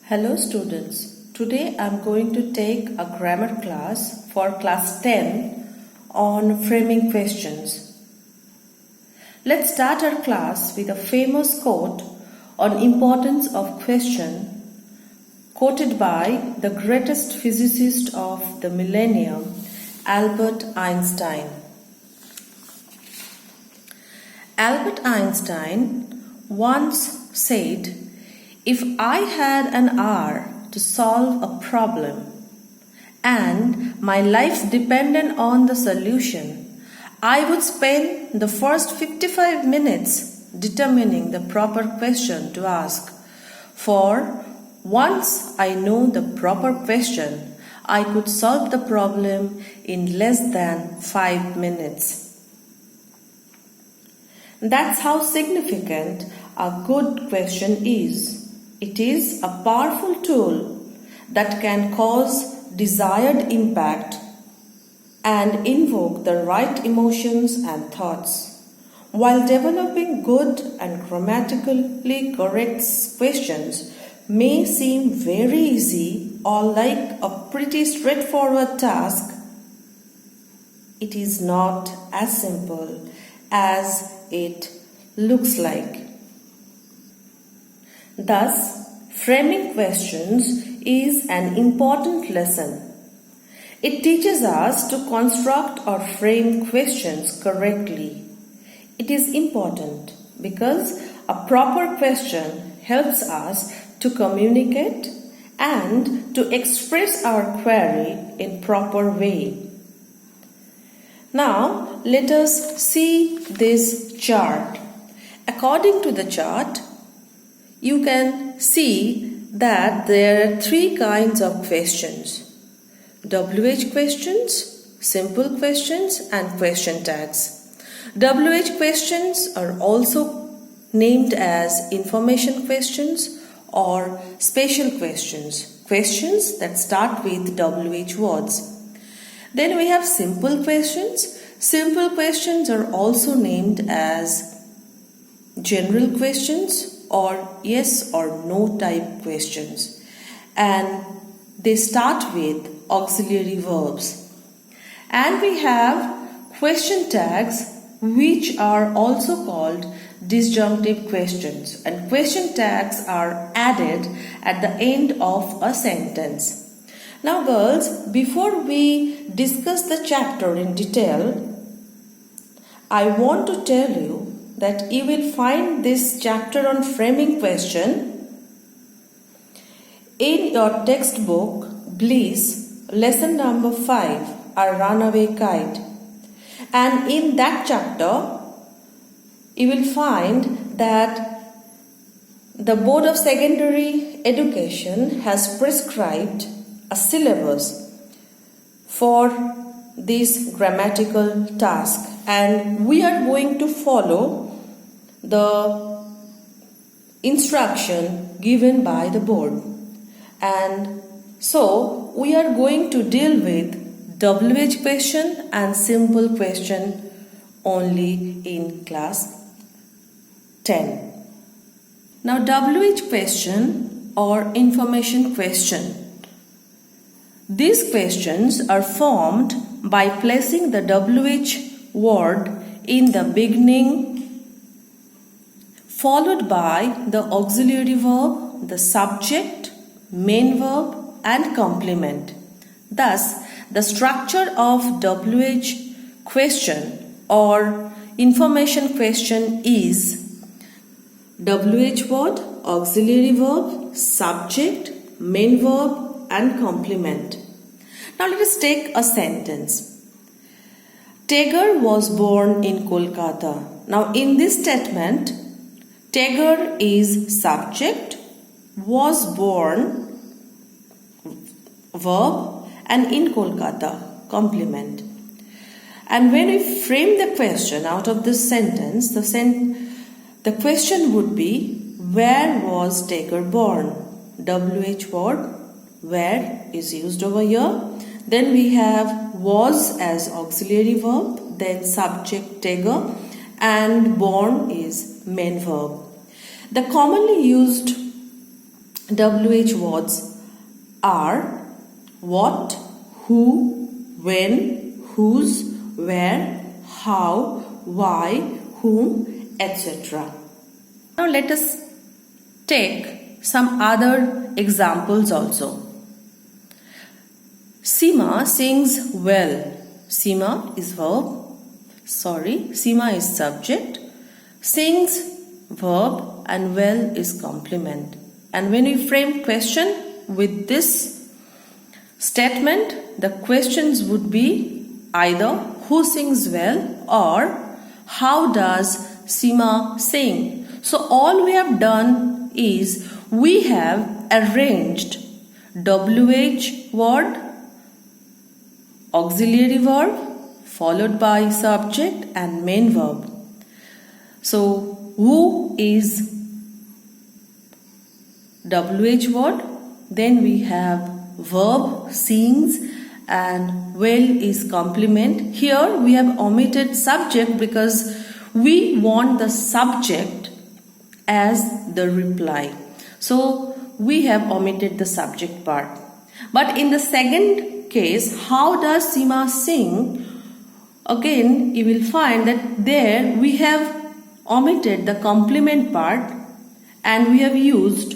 Hello students, today I am going to take a grammar class for class 10 on framing questions. Let's start our class with a famous quote on importance of question quoted by the greatest physicist of the millennium, Albert Einstein. Albert Einstein once said, "If I had an hour to solve a problem and my life depended on the solution, I would spend the first 55 minutes determining the proper question to ask. For once I know the proper question, I could solve the problem in less than 5 minutes." That's how significant a good question is. It is a powerful tool that can cause desired impact and invoke the right emotions and thoughts. While developing good and grammatically correct questions may seem very easy or like a pretty straightforward task, it is not as simple as it looks like. Thus, framing questions is an important lesson. It teaches us to construct or frame questions correctly. It is important because a proper question helps us to communicate and to express our query in proper way. Now, let us see this chart. According to the chart, you can see that there are three kinds of questions: WH questions, simple questions, and question tags. WH questions are also named as information questions or special questions, questions that start with WH words. Then we have simple questions. Simple questions are also named as general questions or yes or no type questions, and they start with auxiliary verbs. And we have question tags, which are also called disjunctive questions, and question tags are added at the end of a sentence. Now girls, before we discuss the chapter in detail, I want to tell you that you will find this chapter on framing question in your textbook Bliss, lesson number 5, A Runaway Kite. And in that chapter, you will find that the Board of Secondary Education has prescribed a syllabus for this grammatical task, and we are going to follow the instruction given by the board. And so we are going to deal with WH question and simple question only in class 10. Now WH question or information question. These questions are formed by placing the WH word in the beginning, followed by the auxiliary verb, the subject, main verb, and complement. Thus, the structure of WH question or information question is WH word, auxiliary verb, subject, main verb, and complement. Now let us take a sentence. Tagore was born in Kolkata. Now in this statement, Tagore is subject, was born verb, and in Kolkata complement. And when we frame the question out of this sentence, the question would be, where was Tagore born? WH word, where is used over here. Then we have was as auxiliary verb, then subject Tagore, and born is main verb. The commonly used WH words are what, who, when, whose, where, how, why, whom, etc. Now let us take some other examples also. Seema sings well. Seema is verb. Seema is subject. Sings verb and well is complement. And when we frame question with this statement, the questions would be either who sings well or how does Seema sing. So all we have done is we have arranged WH word, auxiliary verb followed by subject and main verb. So who is WH word, then we have verb sings and well is complement. Here we have omitted subject because we want the subject as the reply. So we have omitted the subject part. But in the second case, how does Seema sing? Again, you will find that there we have omitted the complement part and we have used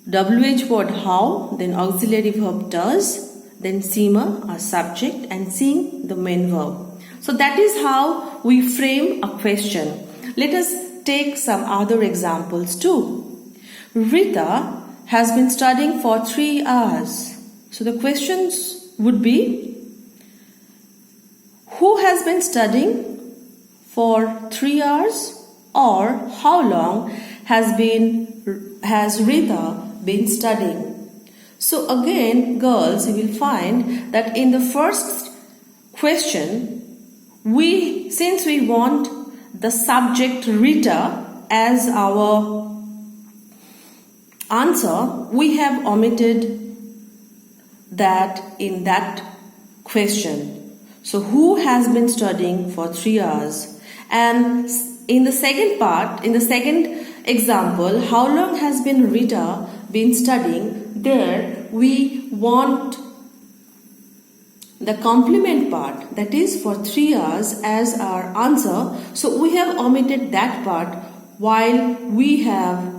WH word how, then auxiliary verb does, then Seema a subject and sing the main verb. So that is how we frame a question. Let us take some other examples too. Rita has been studying for 3 hours. So the questions would be, who has been studying for 3 hours, or how long has Rita been studying? So again, girls, you will find that in the first question, since we want the subject Rita as our answer, we have omitted that in that question. So who has been studying for 3 hours? And in the second part, in the second example, how long has been Rita been studying? There we want the complement part, that is for 3 hours, as our answer. So we have omitted that part while we have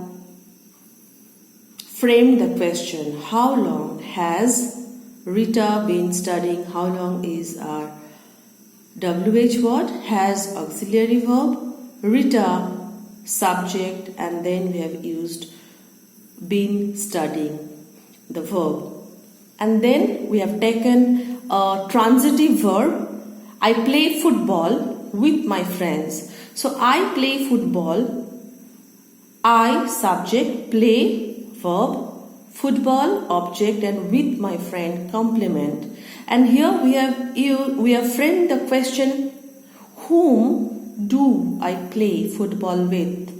framed the question. How long has Rita been studying? How long is our WH word, has auxiliary verb, Rita subject, and then we have used been studying, the verb. And then we have taken a transitive verb. I play football with my friends. So I play football, I subject, play verb, football object, and with my friend complement. And here we have framed the question, whom do I play football with?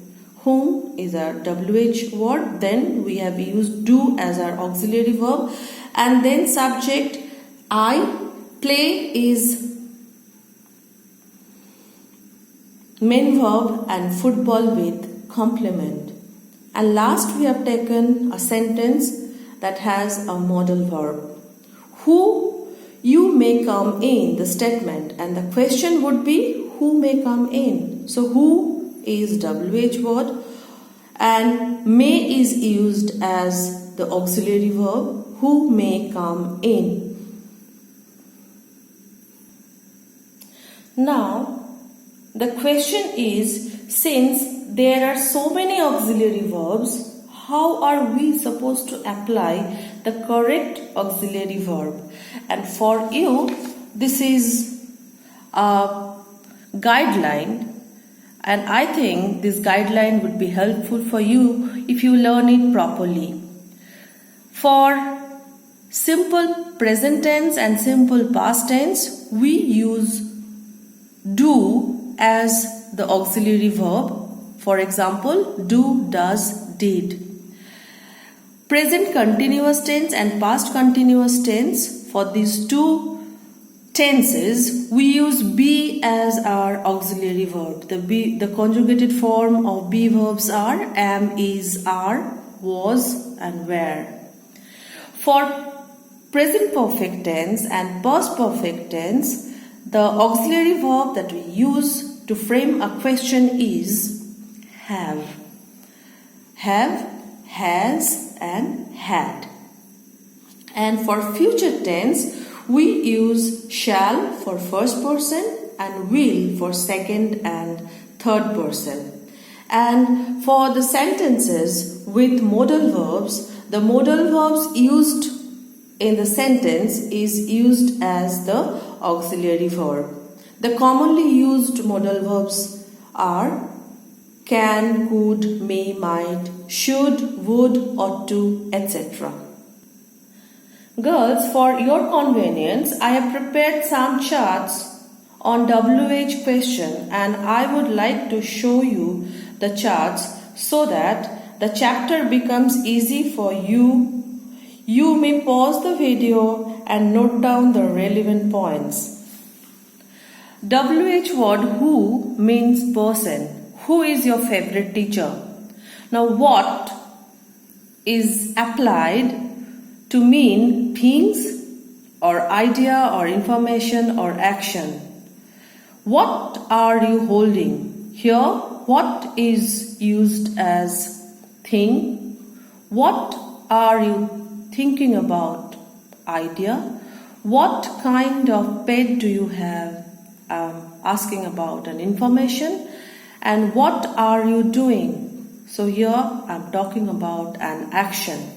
Whom is our WH word, then we have used do as our auxiliary verb, and then subject I, play is main verb, and football with complement. And last we have taken a sentence that has a modal verb. Who you may come in, the statement, and the question would be who may come in. So who is WH word and may is used as the auxiliary verb. Who may come in. Now the question is, since there are so many auxiliary verbs, how are we supposed to apply the correct auxiliary verb? And for you, this is a guideline, and I think this guideline would be helpful for you if you learn it properly. For simple present tense and simple past tense, we use do as the auxiliary verb. For example, do, does, did. Present continuous tense and past continuous tense, for these two tenses, we use be as our auxiliary verb. The conjugated form of be verbs are am, is, are, was and were. For present perfect tense and past perfect tense, the auxiliary verb that we use to frame a question is have. Have, has and had. And for future tense, we use shall for first person and will for second and third person. And for the sentences with modal verbs, the modal verbs used in the sentence is used as the auxiliary verb. The commonly used modal verbs are can, could, may, might, should, would, ought to, etc. Girls, for your convenience, I have prepared some charts on WH question and I would like to show you the charts so that the chapter becomes easy for you. You may pause the video and note down the relevant points. WH word who means person. Who is your favorite teacher? Now what is applied to mean things or idea or information or action? What are you holding? Here, what is used as thing? What are you thinking about? Idea. What kind of pet do you have? Asking about an information. And what are you doing? So here I'm talking about an action.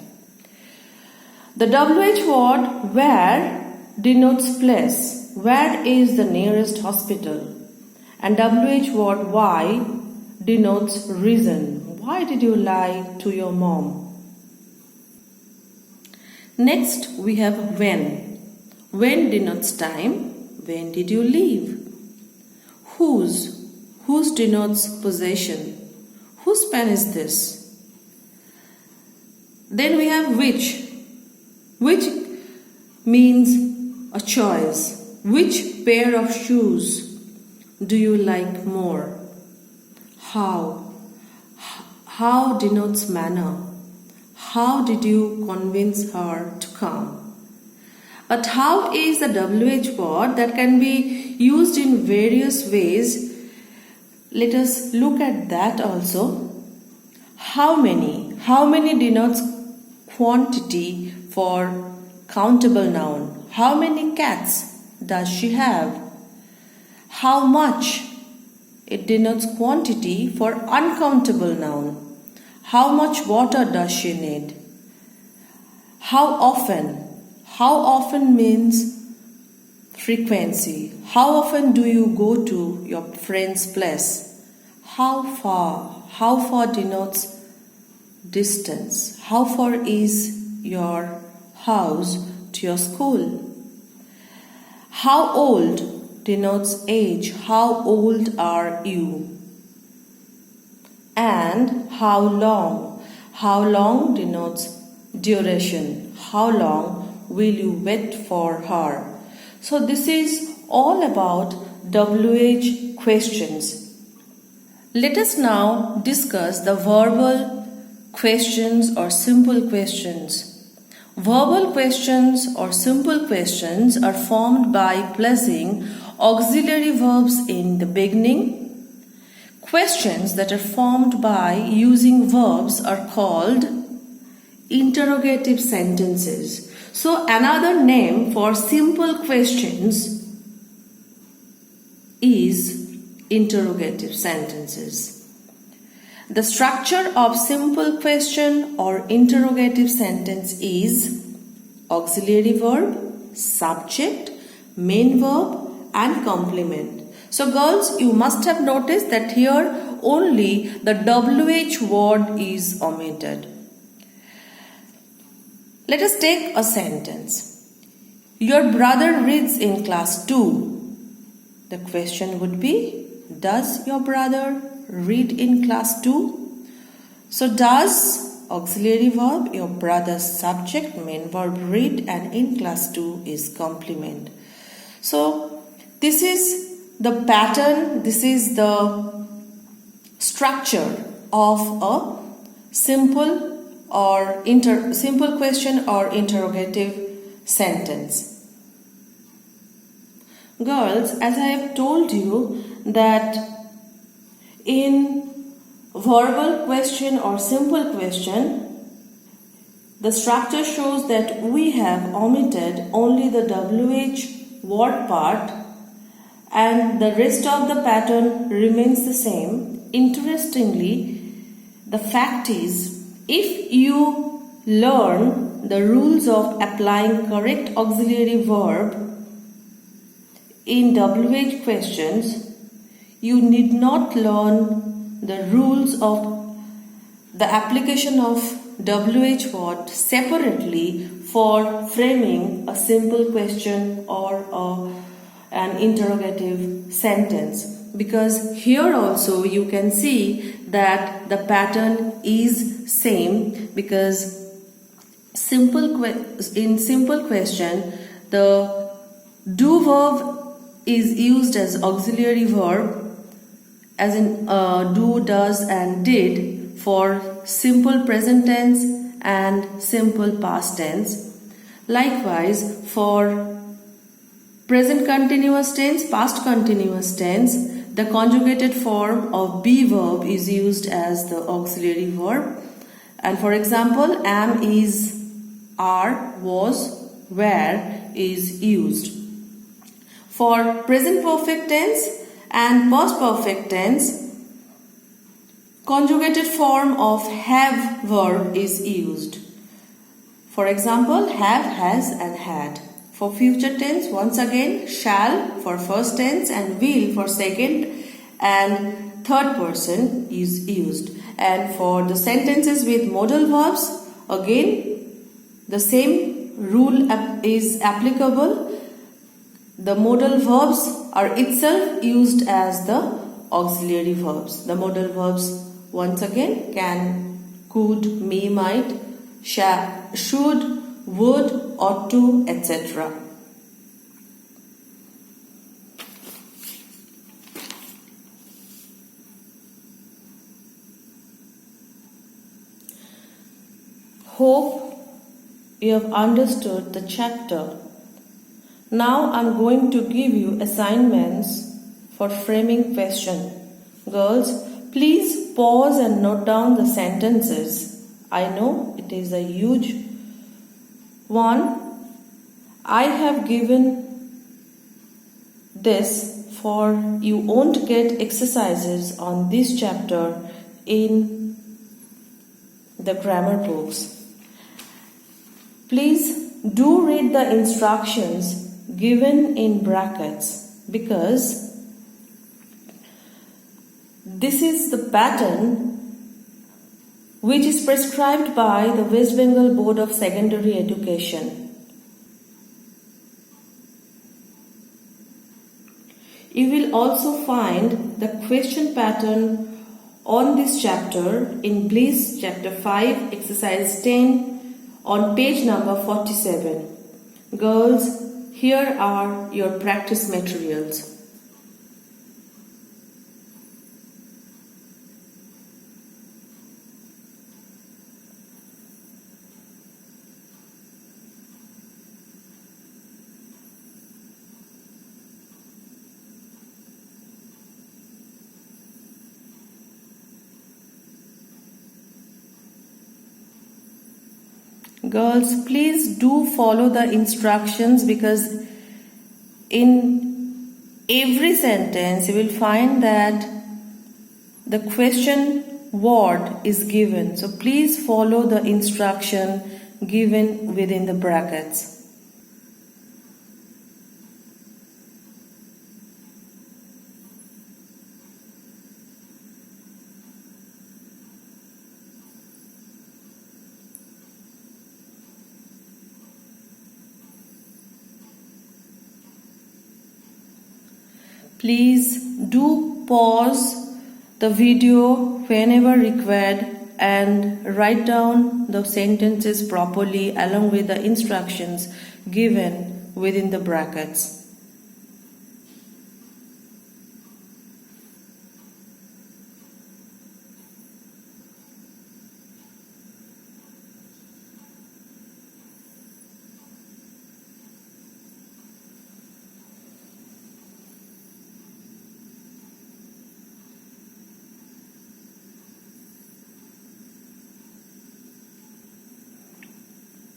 The WH word where denotes place. Where is the nearest hospital? And WH word why denotes reason. Why did you lie to your mom? Next we have when. When denotes time. When did you leave? Whose. Whose denotes possession. Whose pen is this? Then we have which. Which means a choice. Which pair of shoes do you like more? How. How denotes manner. How did you convince her to come? But how is the WH word that can be used in various ways? Let us look at that also. How many? How many denotes quantity for countable noun. How many cats does she have? How much? It denotes quantity for uncountable noun. How much water does she need? How often? How often means frequency. How often do you go to your friend's place? How far? How far denotes distance. How far is your house to your school? How old denotes age. How old are you? And how long? How long denotes duration. How long will you wait for her? So this is all about WH questions. Let us now discuss the verbal questions or simple questions. Verbal questions or simple questions are formed by placing auxiliary verbs in the beginning. Questions that are formed by using verbs are called interrogative sentences. So another name for simple questions is interrogative sentences. The structure of simple question or interrogative sentence is auxiliary verb, subject, main verb and complement. So girls, you must have noticed that here only the WH word is omitted. Let us take a sentence. Your brother reads in class 2. The question would be, does your brother read in class 2? So does auxiliary verb, your brother's subject, main verb read, and in class 2 is complement. So this is the pattern, this is the structure of a simple or simple question or interrogative sentence. Girls, as I have told you that in verbal question or simple question, the structure shows that we have omitted only the WH word part and the rest of the pattern remains the same. Interestingly, the fact is, if you learn the rules of applying correct auxiliary verb in WH questions, you need not learn the rules of the application of WH word separately for framing a simple question or an interrogative sentence, because here also you can see that the pattern is same, because in simple question the do verb is used as auxiliary verb, as in do, does and did for simple present tense and simple past tense. Likewise, for present continuous tense, past continuous tense, the conjugated form of be verb is used as the auxiliary verb. And for example, am, is, are, was, were is used. For present perfect tense and past perfect tense, conjugated form of have verb is used. For example, have, has and had. For future tense, once again, shall for first tense and will for second and third person is used. And for the sentences with modal verbs, again the same rule is applicable. The modal verbs are itself used as the auxiliary verbs. The modal verbs once again can, could, may, might, should, would, ought to, etc. Hope you have understood the chapter. Now I am going to give you assignments for framing question. Girls, please pause and note down the sentences. I know it is a huge one. I have given this for you won't get exercises on this chapter in the grammar books. Please do read the instructions given in brackets, because this is the pattern which is prescribed by the West Bengal Board of Secondary Education. You will also find the question pattern on this chapter in Bliss chapter 5 exercise 10 on page number 47. Girls, here are your practice materials. Girls, please do follow the instructions, because in every sentence you will find that the question word is given. So please follow the instruction given within the brackets. Please do pause the video whenever required and write down the sentences properly along with the instructions given within the brackets.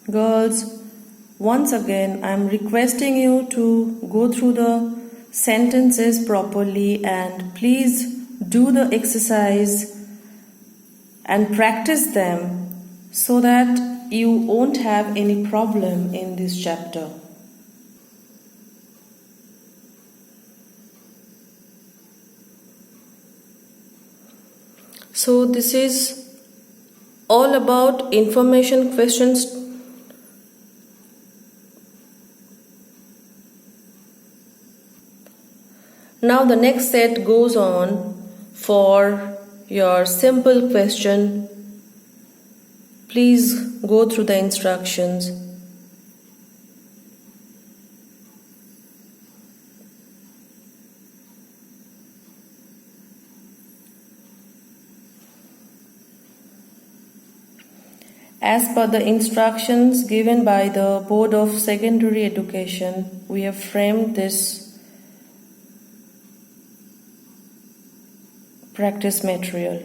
Girls, once again, I am requesting you to go through the sentences properly and please do the exercise and practice them so that you won't have any problem in this chapter. So this is all about information questions. Now the next set goes on for your simple question. Please go through the instructions. As per the instructions given by the Board of Secondary Education, we have framed this practice material.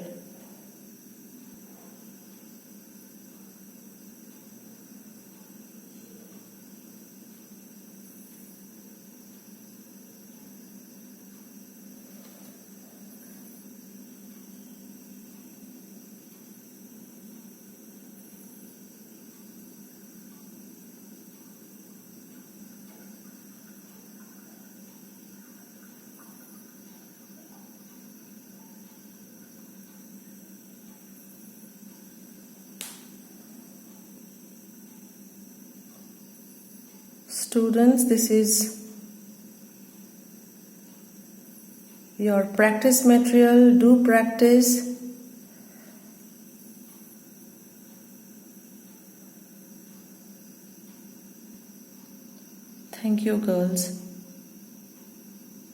Students, this is your practice material. Do practice. Thank you, girls.